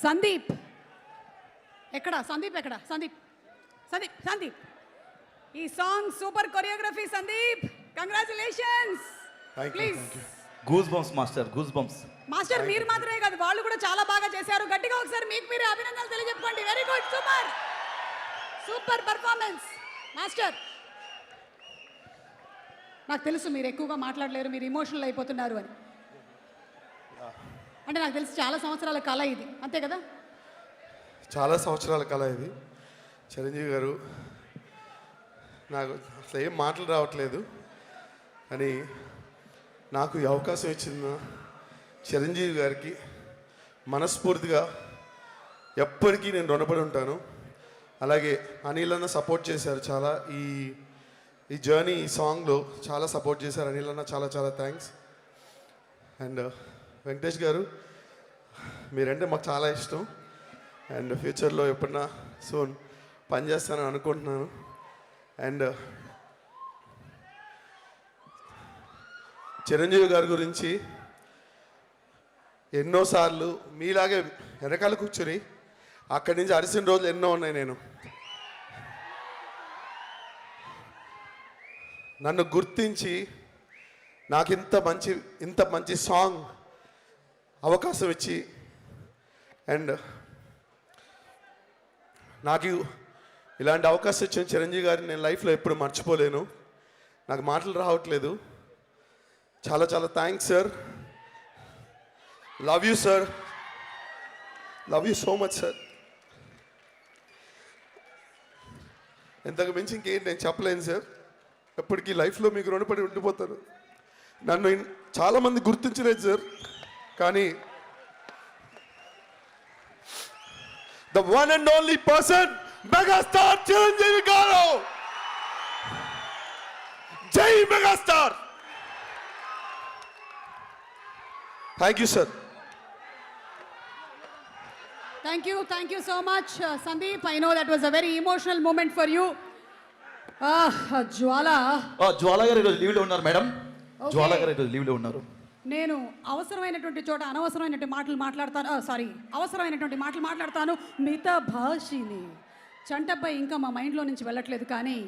సందీప్ ఎక్కడ? సందీప్ ఎక్కడ? సందీప్ సందీప్ సందీప్ ఈ song super choreography Sandeep, congratulations. Please goose bumps master, goose bumps. Master మీరు మాత్రమే కాదు, వాళ్ళు కూడా చాలా బాగా చేశారు. గట్టిగా ఒకసారి మీకు మీరే అభినందనలు తెలియజెప్పుకోండి. Very good, super super performance master. నాకు తెలుసు మీరు ఎక్కువగా మాట్లాడలేరు, మీరు ఇమోషనల్ అయిపోతున్నారు అని. అంటే నాకు తెలిసి చాలా సంవత్సరాల కళ ఇది, అంతే కదా? చాలా సంవత్సరాల కళ ఇది. చిరంజీవి గారు, నాకు అసలు ఏం మాటలు రావట్లేదు, అని నాకు ఈ అవకాశం ఇచ్చిన చిరంజీవి గారికి మనస్ఫూర్తిగా ఎప్పటికీ నేను రుణపడి ఉంటాను. అలాగే అనిల్ అన్న సపోర్ట్ చేశారు చాలా, ఈ జర్నీ, ఈ సాంగ్లో చాలా సపోర్ట్ చేశారు అనిల్ అన్న, చాలా చాలా థ్యాంక్స్. అండ్ వెంకటేష్ గారు, మీరంటే మాకు చాలా ఇష్టం. అండ్ ఫ్యూచర్లో ఎప్పుడన్నా సూన్ పనిచేస్తానని అనుకుంటున్నాను. అండ్ చిరంజీవి గారి గురించి ఎన్నోసార్లు మీలాగే వెనకాల కూర్చొని అక్కడి నుంచి అరిసిన రోజులు ఎన్నో ఉన్నాయి. నేను నన్ను గుర్తించి నాకు ఇంత మంచి సాంగ్ అవకాశం ఇచ్చి, అండ్ నాకు ఇలాంటి అవకాశం ఇచ్చిన చిరంజీవి గారిని నేను లైఫ్లో ఎప్పుడు మర్చిపోలేను. నాకు మాటలు రావట్లేదు. చాలా చాలా thanks sir. Love you sir, love you so much sir. ఇంతకు మించి ఇంకేంటి నేను చెప్పలేను సార్. ఎప్పటికీ లైఫ్లో మీకు రుణపడి ఉండిపోతారు. నన్ను చాలామంది గుర్తించలేదు సార్, కానీ the one and only person, megastar Chiranjeevi garu. Jai megastar. Thank you sir. Thank you so much, Sandeep. I know that was a very emotional moment for you. జ్వాలా గారు ఈరోజు లీవ్లో ఉన్నారు మేడం. జ్వాలా గారు ఈరోజు లీవ్లో ఉన్నారు. నేను అవసరమైనటువంటి చోట అనవసరమైనటువంటి మాటలు మాట్లాడతాను. అవసరమైనటువంటి మాటలు మాట్లాడతాను. మిగతా భాషని చంటబ్బాయి ఇంకా మా మైండ్లో నుంచి వెళ్ళట్లేదు. కానీ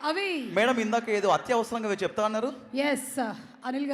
అవి మేడం ఇందాక ఏదో అత్యవసరంగా చెప్తా అన్నారు. ఎస్ అనిల్